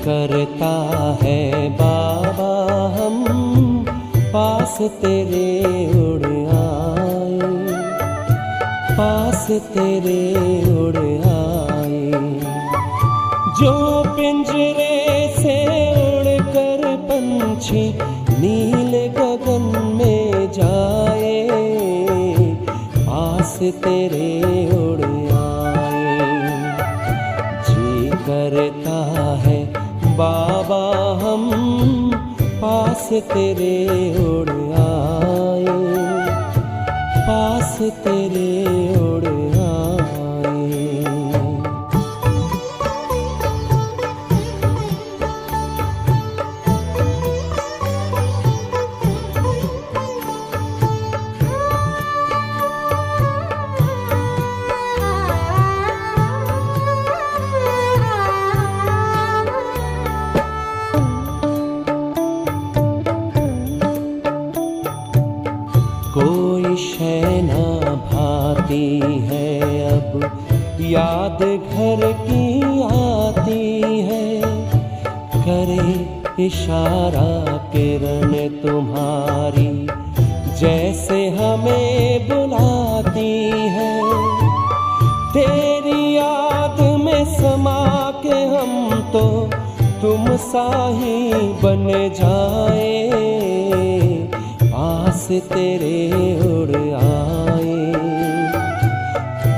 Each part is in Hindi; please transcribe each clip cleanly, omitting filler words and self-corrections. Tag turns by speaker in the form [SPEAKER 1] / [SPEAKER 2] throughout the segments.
[SPEAKER 1] करता है बाबा हम पास तेरे उड़ आए, पास तेरे उड़ आए। जो पिंजरे से उड़कर पंछी नील गगन में जाए, पास तेरे उड़ आए। जी करता है बाबा हम पास तेरे उड़ आए, पास तेरे उड़ आए। कोई शय ना भाती है अब याद घर की आती है, करे इशारा किरण तुम्हारी जैसे हमें बुलाती है। तेरी याद में समा के हम तो तुम सा ही बन जाए, पास तेरे उड़ आए,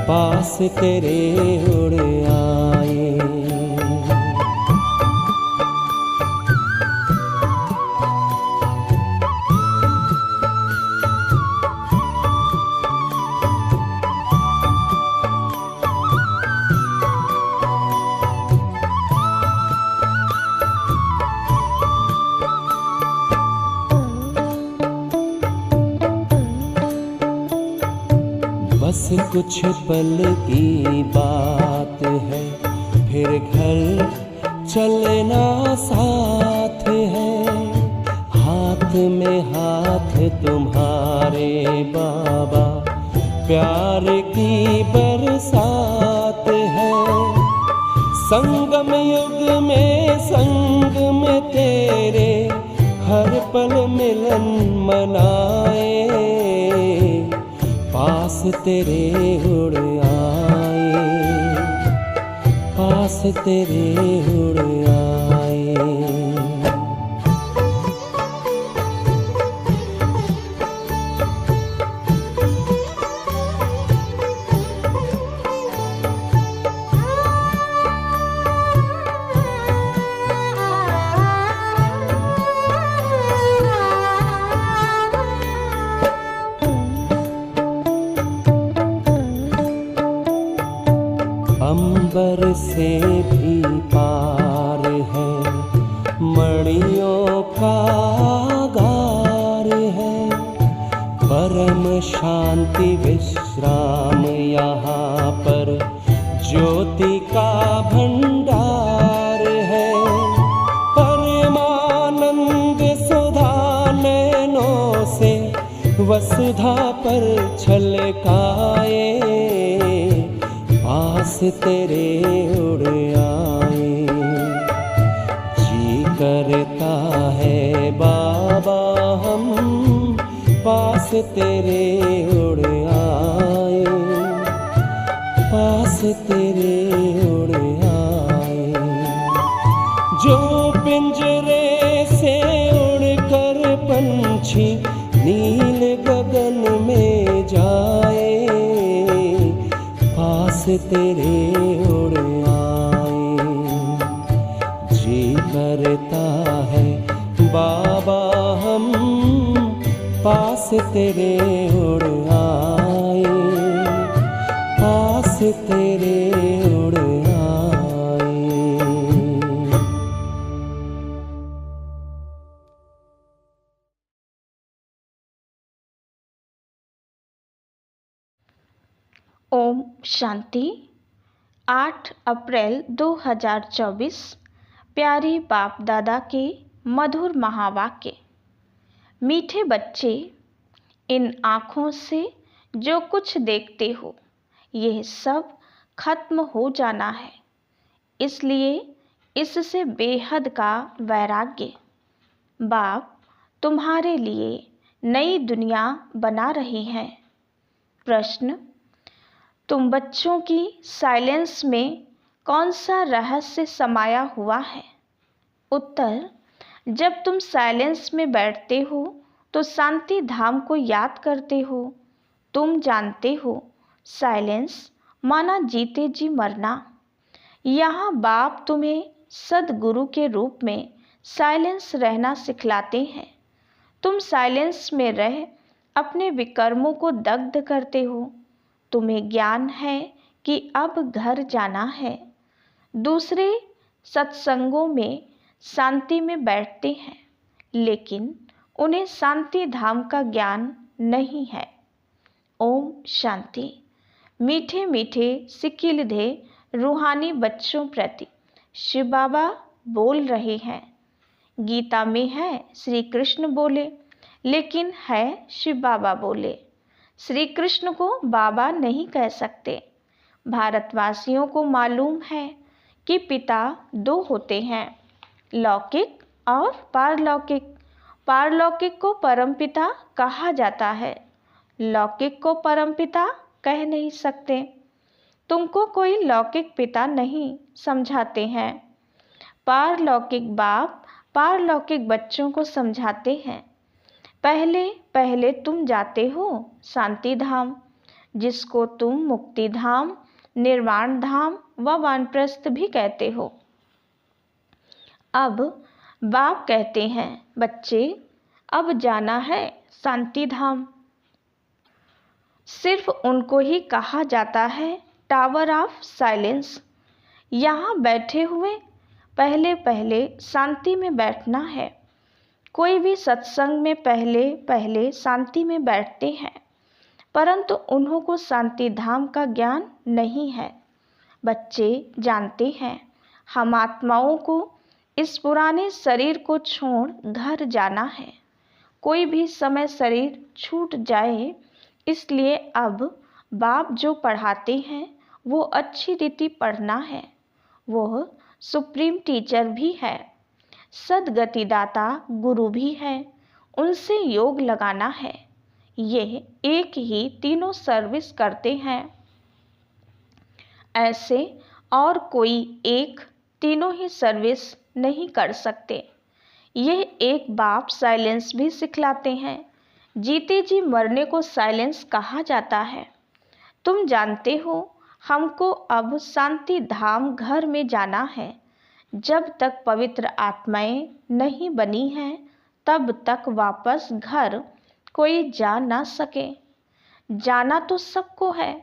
[SPEAKER 1] पास तेरे उड़ आए। बस कुछ पल की बात है, फिर घर चलना साथ है। हाथ में हाथ तुम्हारे बाबा प्यार की बरसात है। संगम युग में संग में तेरे हर पल मिलन मनाए, पास तेरे उड़ आए, पास तेरे उड़ आए। अंबर से भी पार है, मणियों का गार है। परम शांति विश्राम यहाँ पर ज्योति का भंडार है। परमानंद सुधा नैनों से वसुधा पर छलकाए, पास तेरे उड़ आए। जी करता है बाबा हम पास तेरे उड़ आए, पास तेरे उड़ आए। जो पिंजरे से उड़कर पंछी नील गगन में जाए, पास तेरे उड़ आए। जी करता है बाबा हम पास तेरे उड़ आए, पास तेरे उड़ आए।
[SPEAKER 2] ओम शांति। 8 अप्रैल 2024 प्यारे बाप दादा के मधुर महावाक्य। मीठे बच्चे, इन आँखों से जो कुछ देखते हो यह सब खत्म हो जाना है, इसलिए इससे बेहद का वैराग्य। बाप तुम्हारे लिए नई दुनिया बना रहे हैं। प्रश्न, तुम बच्चों की साइलेंस में कौन सा रहस्य समाया हुआ है? उत्तर, जब तुम साइलेंस में बैठते हो तो शांति धाम को याद करते हो। तुम जानते हो साइलेंस माना जीते जी मरना। यहाँ बाप तुम्हें सदगुरु के रूप में साइलेंस रहना सिखलाते हैं। तुम साइलेंस में रह अपने विकर्मों को दग्ध करते हो। तुम्हें ज्ञान है कि अब घर जाना है। दूसरे सत्संगों में शांति में बैठते हैं, लेकिन उन्हें शांति धाम का ज्ञान नहीं है। ओम शांति। मीठे मीठे सिकिलधे रूहानी बच्चों प्रति शिव बाबा बोल रहे हैं। गीता में है श्री कृष्ण बोले, लेकिन है शिव बाबा बोले। श्री कृष्ण को बाबा नहीं कह सकते। भारतवासियों को मालूम है कि पिता दो होते हैं, लौकिक और पारलौकिक। पारलौकिक को परमपिता कहा जाता है, लौकिक को परमपिता कह नहीं सकते। तुमको कोई लौकिक पिता नहीं समझाते हैं। पारलौकिक बाप पारलौकिक बच्चों को समझाते हैं। पहले पहले तुम जाते हो शांति धाम, जिसको तुम मुक्ति धाम, निर्वाण धाम व वानप्रस्थ भी कहते हो। अब बाप कहते हैं, बच्चे अब जाना है शांति धाम। सिर्फ उनको ही कहा जाता है टावर ऑफ साइलेंस। यहाँ बैठे हुए पहले पहले शांति में बैठना है। कोई भी सत्संग में पहले पहले शांति में बैठते हैं, परंतु उन्हों को शांति धाम का ज्ञान नहीं है। बच्चे जानते हैं हम आत्माओं को इस पुराने शरीर को छोड़ घर जाना है। कोई भी समय शरीर छूट जाए, इसलिए अब बाप जो पढ़ाते हैं वो अच्छी रीति पढ़ना है। वो सुप्रीम टीचर भी है, सदगतिदाता गुरु भी है, उनसे योग लगाना है। ये एक ही तीनों सर्विस करते हैं। ऐसे और कोई एक तीनों ही सर्विस नहीं कर सकते। यह एक बाप साइलेंस भी सिखलाते हैं। जीते जी मरने को साइलेंस कहा जाता है। तुम जानते हो हमको अब शांति धाम घर में जाना है। जब तक पवित्र आत्माएं नहीं बनी हैं, तब तक वापस घर कोई जा ना सके। जाना तो सबको है,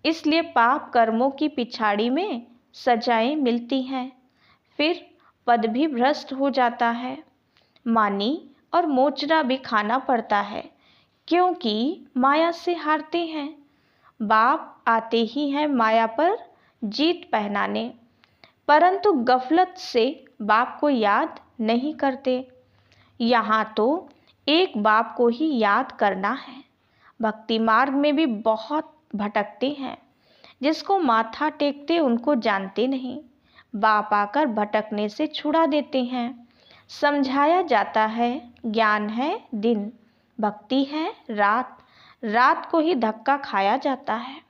[SPEAKER 2] इसलिए पाप कर्मों की पिछाड़ी में सजाएं मिलती हैं। फिर पद भी भ्रष्ट हो जाता है, मानी और मोचरा भी खाना पड़ता है, क्योंकि माया से हारते हैं। बाप आते ही हैं माया पर जीत पहनाने, परंतु गफलत से बाप को याद नहीं करते। यहाँ तो एक बाप को ही याद करना है। भक्ति मार्ग में भी बहुत भटकते हैं, जिसको माथा टेकते उनको जानते नहीं। बाप आकर भटकने से छुड़ा देते हैं। समझाया जाता है ज्ञान है दिन, भक्ति है रात। रात को ही धक्का खाया जाता है।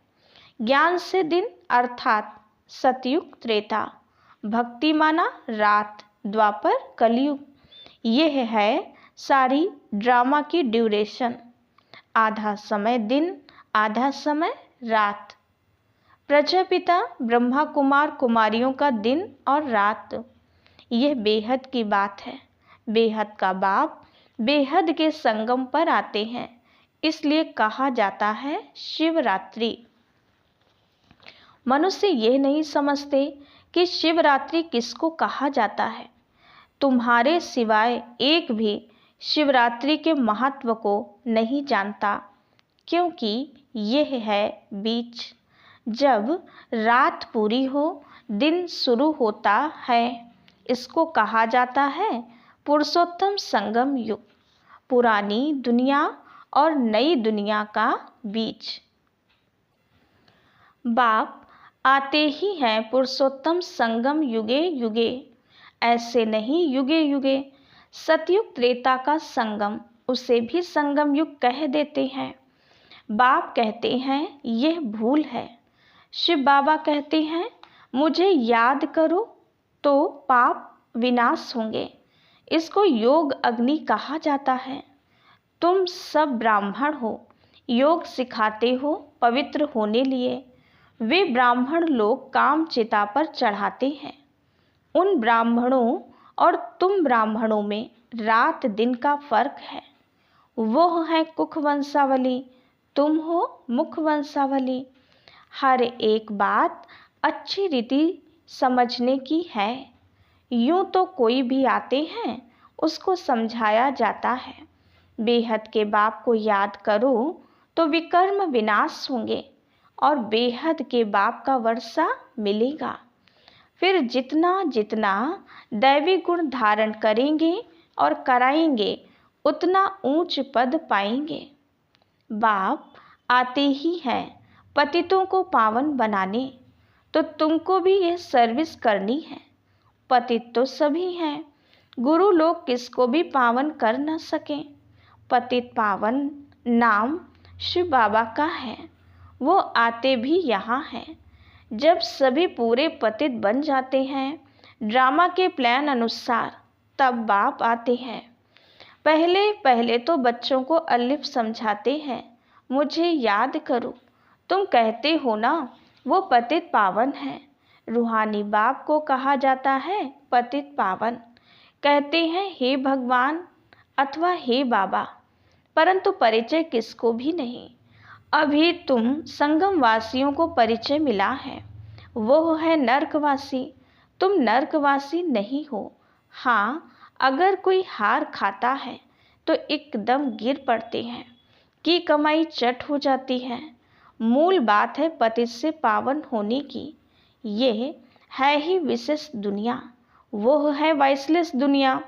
[SPEAKER 2] ज्ञान से दिन अर्थात सतयुग त्रेता, भक्ति माना रात, द्वापर कलयुग। यह है सारी ड्रामा की ड्यूरेशन। आधा समय दिन, आधा समय रात। प्रजापिता ब्रह्मा कुमार कुमारियों का दिन और रात, यह बेहद की बात है। बेहद का बाप बेहद के संगम पर आते हैं, इसलिए कहा जाता है शिवरात्रि। मनुष्य यह नहीं समझते कि शिवरात्रि किसको कहा जाता है। तुम्हारे सिवाय एक भी शिवरात्रि के महत्व को नहीं जानता, क्योंकि यह है बीच। जब रात पूरी हो, दिन शुरू होता है। इसको कहा जाता है पुरुषोत्तम संगम युग, पुरानी दुनिया और नई दुनिया का बीच। बाप आते ही हैं पुरुषोत्तम संगम युगे युगे। ऐसे नहीं युगे युगे। सतयुग त्रेता का संगम, उसे भी संगम युग कह देते हैं। बाप कहते हैं यह भूल है। शिव बाबा कहते हैं मुझे याद करो तो पाप विनाश होंगे। इसको योग अग्नि कहा जाता है। तुम सब ब्राह्मण हो, योग सिखाते हो पवित्र होने लिए। वे ब्राह्मण लोग काम चिता पर चढ़ाते हैं। उन ब्राह्मणों और तुम ब्राह्मणों में रात दिन का फर्क है। वो है कुख वंशावली, तुम हो मुख वंशावली। हर एक बात अच्छी रीति समझने की है। यूं तो कोई भी आते हैं उसको समझाया जाता है। बेहद के बाप को याद करो तो विकर्म विनाश होंगे और बेहद के बाप का वर्षा मिलेगा। फिर जितना जितना दैवी गुण धारण करेंगे और कराएंगे उतना ऊंच पद पाएंगे। बाप आते ही हैं पतितों को पावन बनाने, तो तुमको भी यह सर्विस करनी है। पतित तो सभी हैं, गुरु लोग किसको भी पावन कर न सकें। पतित पावन नाम शिव बाबा का है। वो आते भी यहाँ हैं। जब सभी पूरे पतित बन जाते हैं ड्रामा के प्लान अनुसार, तब बाप आते हैं। पहले पहले तो बच्चों को अलिफ समझाते हैं, मुझे याद करो। तुम कहते हो ना वो पतित पावन है। रूहानी बाप को कहा जाता है पतित पावन। कहते हैं हे भगवान अथवा हे बाबा, परंतु परिचय किसको भी नहीं। अभी तुम संगम वासियों को परिचय मिला है, वो है नर्कवासी। तुम नर्कवासी नहीं हो। हाँ, अगर कोई हार खाता है तो एकदम गिर पड़ते हैं कि कमाई चट हो जाती है। मूल बात है पतित से पावन होने की। ये है ही विशेष दुनिया, वो है वाइसलेस दुनिया,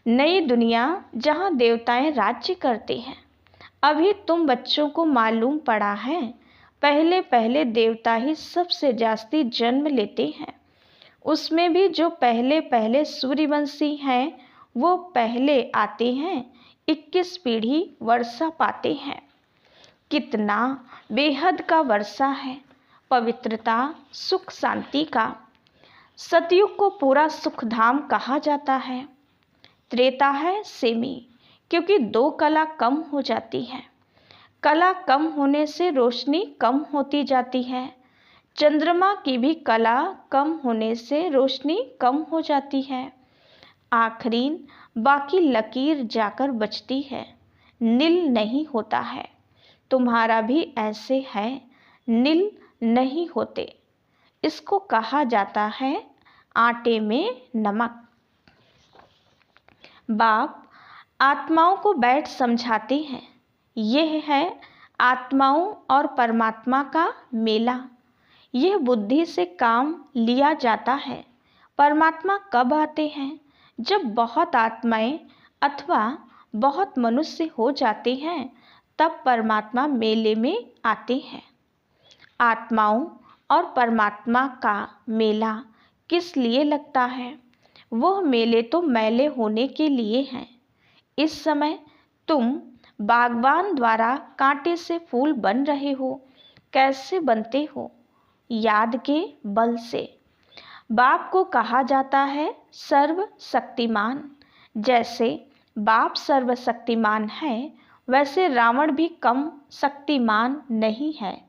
[SPEAKER 2] नई दुनिया जहाँ देवताएं राज्य करते हैं। अभी तुम बच्चों को मालूम पड़ा है पहले पहले देवता ही सबसे जास्ती जन्म लेते हैं। उसमें भी जो पहले पहले सूर्यवंशी हैं वो पहले आते हैं, 21 पीढ़ी वर्षा पाते हैं। कितना बेहद का वर्षा है, पवित्रता सुख शांति का। सतयुग को पूरा सुखधाम कहा जाता है। त्रेता है सेमी, क्योंकि 2 कला कम हो जाती है। कला कम होने से रोशनी कम होती जाती है। चंद्रमा की भी कला कम होने से रोशनी कम हो जाती है। आखिरीन बाकी लकीर जाकर बचती है, नील नहीं होता है। तुम्हारा भी ऐसे है, नील नहीं होते। इसको कहा जाता है आटे में नमक। बाप आत्माओं को बैठ समझाते हैं। यह है आत्माओं और परमात्मा का मेला। यह बुद्धि से काम लिया जाता है। परमात्मा कब आते हैं? जब बहुत आत्माएं अथवा बहुत मनुष्य हो जाते हैं, तब परमात्मा मेले में आते हैं। आत्माओं और परमात्मा का मेला किस लिए लगता है? वह मेले तो मैले होने के लिए हैं। इस समय तुम बागवान द्वारा कांटे से फूल बन रहे हो। कैसे बनते हो? याद के बल से। बाप को कहा जाता है सर्वशक्तिमान। जैसे बाप सर्वशक्तिमान है, वैसे रावण भी कम शक्तिमान नहीं है।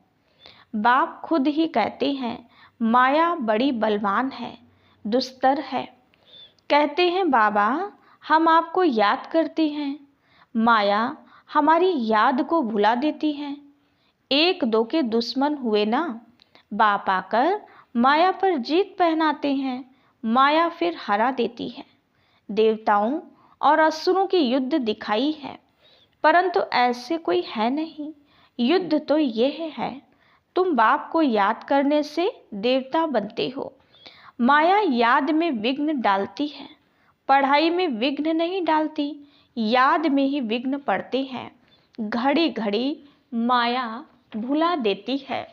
[SPEAKER 2] बाप खुद ही कहते हैं माया बड़ी बलवान है, दुस्तर है। कहते हैं बाबा हम आपको याद करते हैं, माया हमारी याद को भुला देती है। 1-2 के दुश्मन हुए ना, बाप आकर माया पर जीत पहनाते हैं, माया फिर हरा देती है। देवताओं और असुरों की युद्ध दिखाई है, परंतु ऐसे कोई है नहीं। युद्ध तो यह है, तुम बाप को याद करने से देवता बनते हो। माया याद में विघ्न डालती है, पढ़ाई में विघ्न नहीं डालती, याद में ही विघ्न पड़ते हैं। घड़ी घड़ी माया भुला देती है।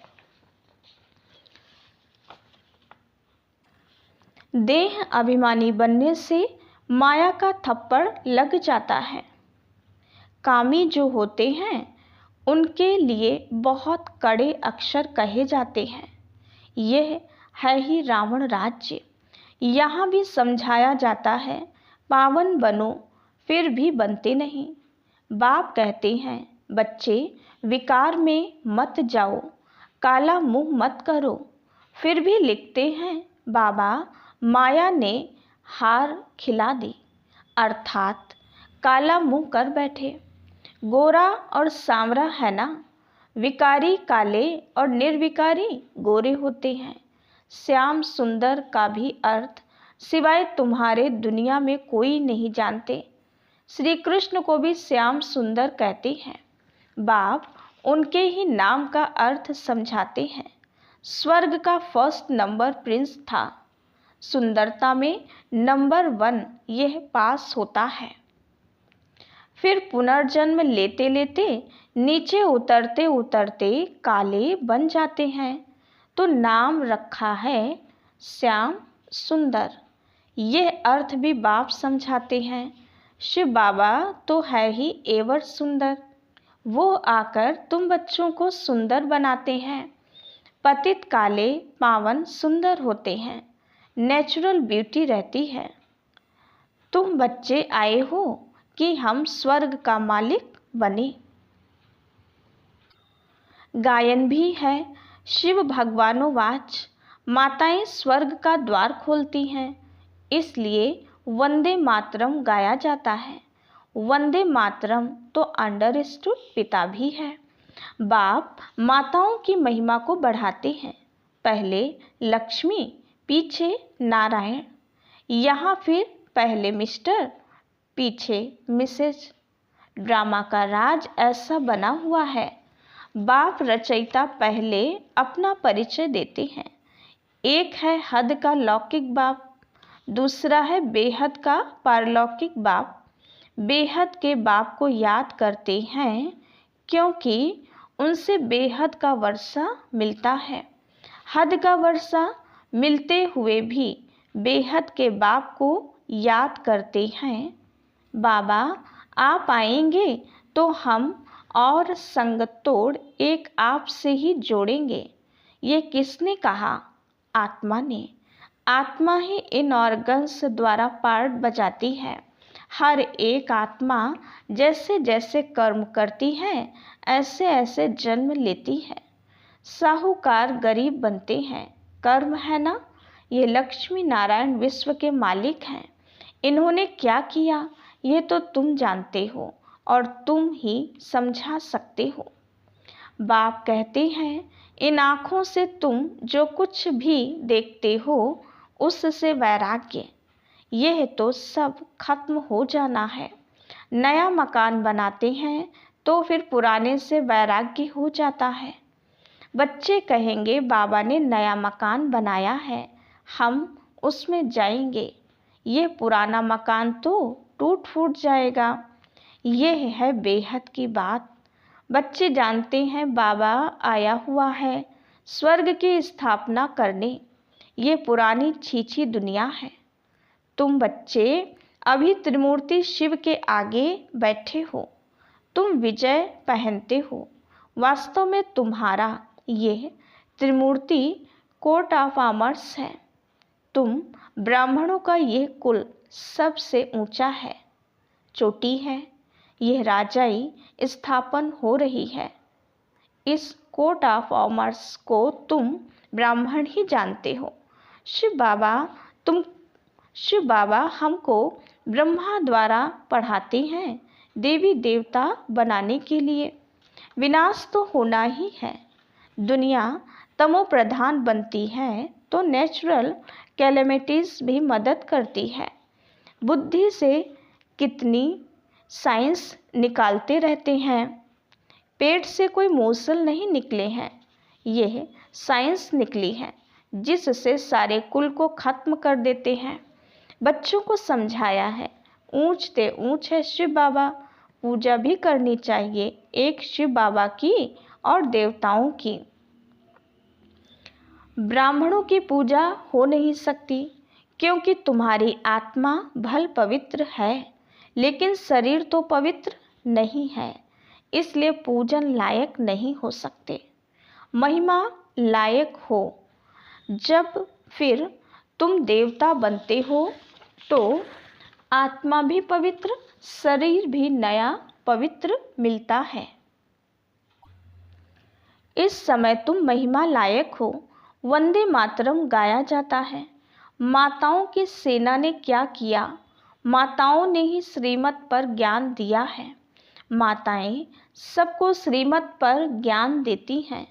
[SPEAKER 2] देह अभिमानी बनने से माया का थप्पड़ लग जाता है। कामी जो होते हैं उनके लिए बहुत कड़े अक्षर कहे जाते हैं। यह है ही रावण राज्य। यहाँ भी समझाया जाता है, पावन बनो, फिर भी बनते नहीं। बाप कहते हैं, बच्चे विकार में मत जाओ, काला मुंह मत करो। फिर भी लिखते हैं, बाबा माया ने हार खिला दी, अर्थात काला मुंह कर बैठे। गोरा और सांवरा है ना, विकारी काले और निर्विकारी गोरे होते हैं। श्याम सुंदर का भी अर्थ सिवाय तुम्हारे दुनिया में कोई नहीं जानते। श्री कृष्ण को भी श्याम सुंदर कहते हैं। बाप उनके ही नाम का अर्थ समझाते हैं। स्वर्ग का फर्स्ट नंबर प्रिंस था। सुंदरता में नंबर 1 यह पास होता है। फिर पुनर्जन्म लेते लेते नीचे उतरते उतरते काले बन जाते हैं, तो नाम रखा है श्याम सुंदर। यह अर्थ भी बाप समझाते हैं। शिव बाबा तो है ही एवर सुंदर, वो आकर तुम बच्चों को सुंदर बनाते हैं। पतित काले पावन सुंदर होते हैं, नेचुरल ब्यूटी रहती है। तुम बच्चे आए हो कि हम स्वर्ग का मालिक बने। गायन भी है, शिव भगवानोवाच, माताएं स्वर्ग का द्वार खोलती हैं, इसलिए वंदे मातरम गाया जाता है। वंदे मातरम तो अंडरस्टूड पिता भी है। बाप माताओं की महिमा को बढ़ाते हैं। पहले लक्ष्मी, पीछे नारायण। यहाँ फिर पहले मिस्टर, पीछे मिसेज। ड्रामा का राज ऐसा बना हुआ है। बाप रचयिता पहले अपना परिचय देते हैं। एक है हद का लौकिक बाप, दूसरा है बेहद का पारलौकिक बाप। बेहद के बाप को याद करते हैं क्योंकि उनसे बेहद का वर्षा मिलता है। हद का वर्षा मिलते हुए भी बेहद के बाप को याद करते हैं। बाबा आप आएंगे तो हम और संगत तोड़ एक आप से ही जोड़ेंगे। ये किसने कहा? आत्मा ने। आत्मा ही इन ऑर्गन्स द्वारा पार्ट बजाती है। हर एक आत्मा जैसे जैसे कर्म करती है ऐसे ऐसे जन्म लेती है। साहूकार गरीब बनते हैं, कर्म है ना। ये लक्ष्मी नारायण विश्व के मालिक हैं। इन्होंने क्या किया ये तो तुम जानते हो और तुम ही समझा सकते हो। बाप कहते हैं, इन आँखों से तुम जो कुछ भी देखते हो उससे वैराग्य। यह तो सब खत्म हो जाना है। नया मकान बनाते हैं तो फिर पुराने से वैराग्य हो जाता है। बच्चे कहेंगे बाबा ने नया मकान बनाया है, हम उसमें जाएंगे। ये पुराना मकान तो टूट फूट जाएगा। यह है बेहद की बात। बच्चे जानते हैं बाबा आया हुआ है स्वर्ग की स्थापना करने। ये पुरानी छीछी दुनिया है। तुम बच्चे अभी त्रिमूर्ति शिव के आगे बैठे हो। तुम विजय पहनते हो। वास्तव में तुम्हारा यह त्रिमूर्ति कोट ऑफ आर्मर्स है। तुम ब्राह्मणों का यह कुल सबसे ऊंचा है, चोटी है। यह राजाई स्थापन हो रही है। इस कोट ऑफ आर्मर्स को तुम ब्राह्मण ही जानते हो। शिव बाबा हमको ब्रह्मा द्वारा पढ़ाते हैं देवी देवता बनाने के लिए। विनाश तो होना ही है। दुनिया तमो प्रधान बनती है तो नेचुरल कैलेमिटीज भी मदद करती है। बुद्धि से कितनी साइंस निकालते रहते हैं। पेट से कोई मोसल नहीं निकले हैं, यह साइंस निकली है जिससे सारे कुल को खत्म कर देते हैं। बच्चों को समझाया है, ऊंचते ऊंच है शिव बाबा, पूजा भी करनी चाहिए एक शिव बाबा की और देवताओं की। ब्राह्मणों की पूजा हो नहीं सकती क्योंकि तुम्हारी आत्मा भल पवित्र है, लेकिन शरीर तो पवित्र नहीं है, इसलिए पूजन लायक नहीं हो सकते। महिमा लायक हो जब फिर तुम देवता बनते हो तो आत्मा भी पवित्र, शरीर भी नया पवित्र मिलता है। इस समय तुम महिमा लायक हो। वंदे मातरम गाया जाता है। माताओं की सेना ने क्या किया? माताओं ने ही श्रीमत पर ज्ञान दिया है। माताएं सबको श्रीमत पर ज्ञान देती हैं।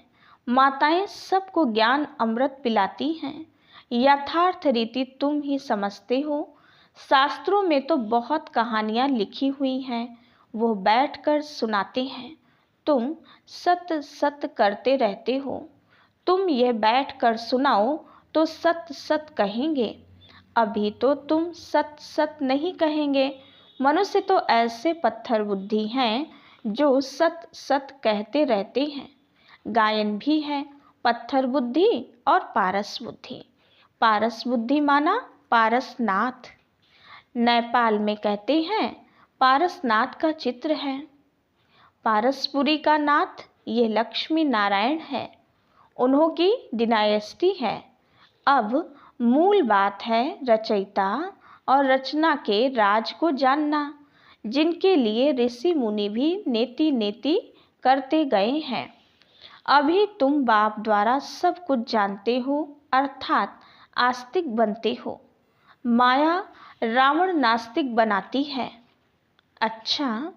[SPEAKER 2] माताएं सबको ज्ञान अमृत पिलाती हैं। यथार्थ रीति तुम ही समझते हो। शास्त्रों में तो बहुत कहानियाँ लिखी हुई हैं, वो बैठकर सुनाते हैं। तुम सत्य सत्य करते रहते हो। तुम यह बैठकर सुनाओ तो सत्य सत्य कहेंगे। अभी तो तुम सत्य सत्य नहीं कहेंगे। मनुष्य तो ऐसे पत्थर बुद्धि हैं जो सत्य सत्य कहते रहते हैं। गायन भी है पत्थर बुद्धि और पारस बुद्धि। पारस बुद्धि माना पारसनाथ। नेपाल में कहते हैं पारसनाथ का चित्र है। पारसपुरी का नाथ ये लक्ष्मी नारायण है। उन्हों की डिनायस्टी है। अब मूल बात है रचयिता और रचना के राज को जानना, जिनके लिए ऋषि मुनि भी नेति नेति करते गए हैं। अभी तुम बाप द्वारा सब कुछ जानते हो, अर्थात आस्तिक बनते हो। माया रावण नास्तिक बनाती है। अच्छा,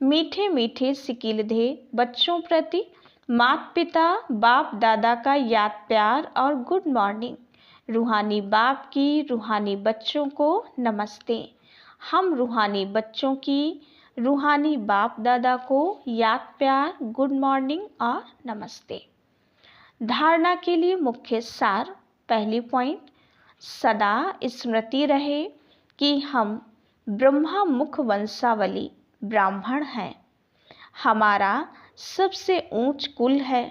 [SPEAKER 2] मीठे मीठे सिकिलधे बच्चों प्रति माता पिता बाप दादा का याद प्यार और गुड मॉर्निंग। रूहानी बाप की रूहानी बच्चों को नमस्ते। हम रूहानी बच्चों की रूहानी बाप दादा को याद प्यार, गुड मॉर्निंग और नमस्ते। धारणा के लिए मुख्य सार। पहली पॉइंट, सदा स्मृति रहे कि हम ब्रह्मा मुख वंशावली ब्राह्मण हैं। हमारा सबसे ऊंच कुल है।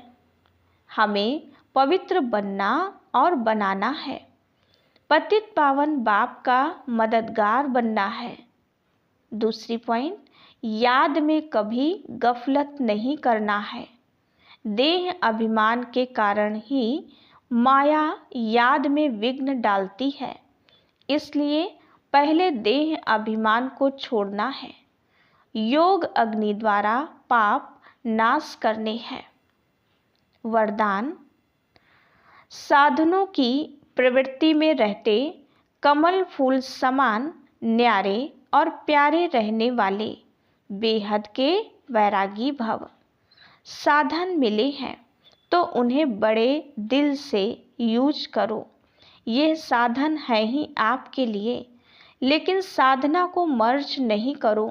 [SPEAKER 2] हमें पवित्र बनना और बनाना है। पतित पावन बाप का मददगार बनना है। दूसरी पॉइंट, याद में कभी गफलत नहीं करना है। देह अभिमान के कारण ही माया याद में विघ्न डालती है, इसलिए पहले देह अभिमान को छोड़ना है। योग अग्नि द्वारा पाप नाश करने हैं। वरदान, साधनों की प्रवृत्ति में रहते कमल फूल समान न्यारे और प्यारे रहने वाले बेहद के वैरागी भव। साधन मिले हैं तो उन्हें बड़े दिल से यूज करो। ये साधन है ही आपके लिए, लेकिन साधना को मर्ज नहीं करो,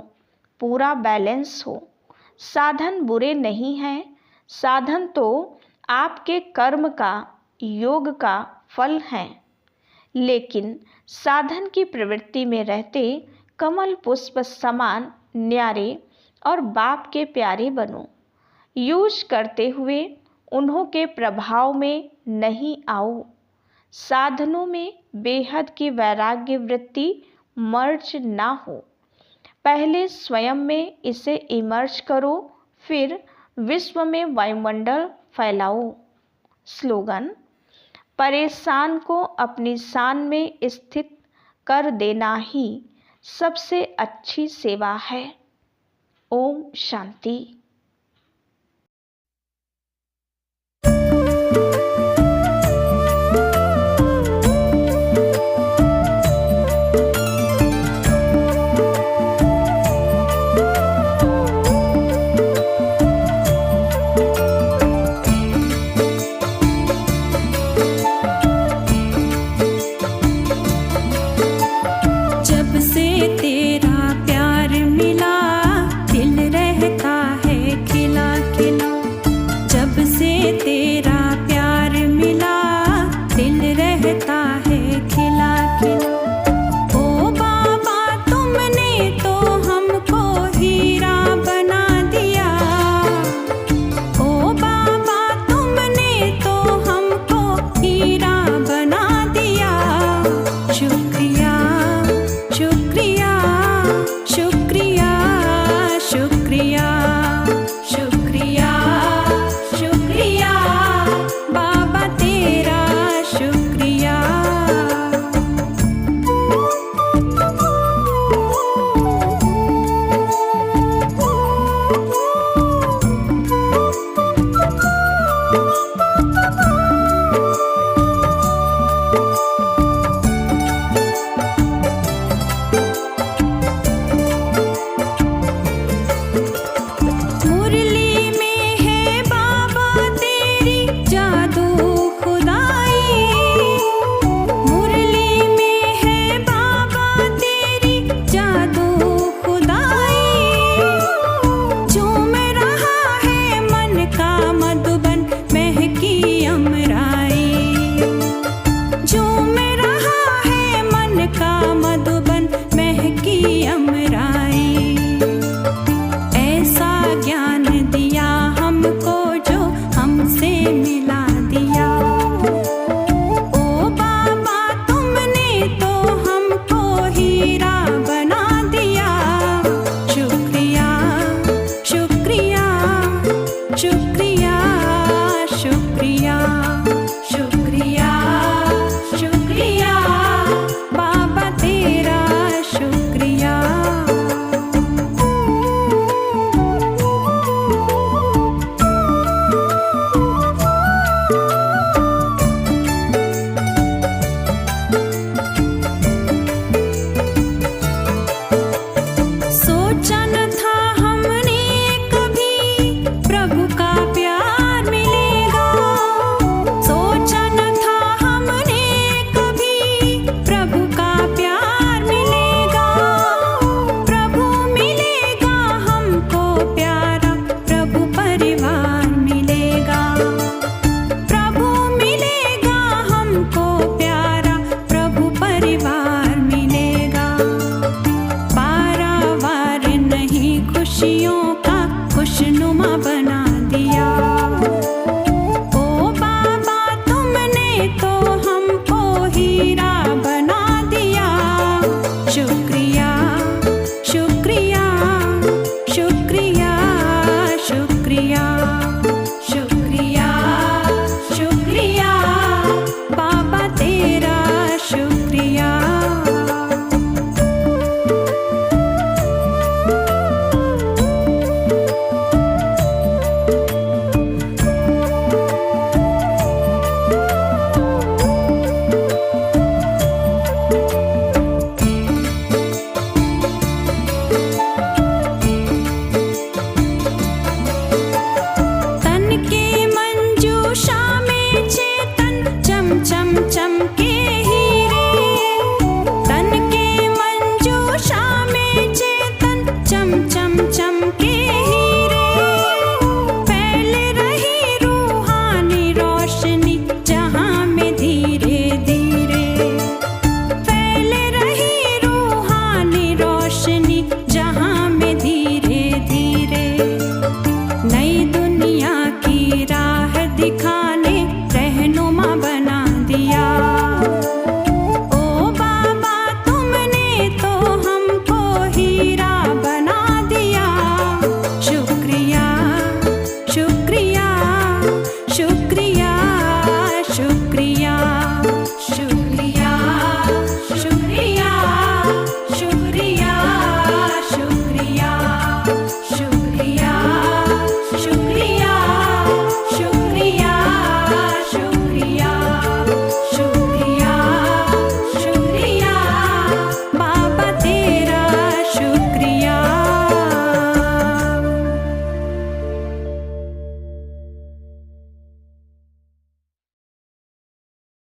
[SPEAKER 2] पूरा बैलेंस हो। साधन बुरे नहीं हैं। साधन तो आपके कर्म का, योग का फल है। लेकिन साधन की प्रवृत्ति में रहते कमल पुष्प समान न्यारे और बाप के प्यारे बनो। यूज करते हुए उन्हों के प्रभाव में नहीं आओ। साधनों में बेहद की वैराग्य वृत्ति मर्ज ना हो। पहले स्वयं में इसे इमर्ज करो, फिर विश्व में वायुमंडल फैलाओ। स्लोगन, परेशान को अपनी शान में स्थित कर देना ही सबसे अच्छी सेवा है। ओम शांति।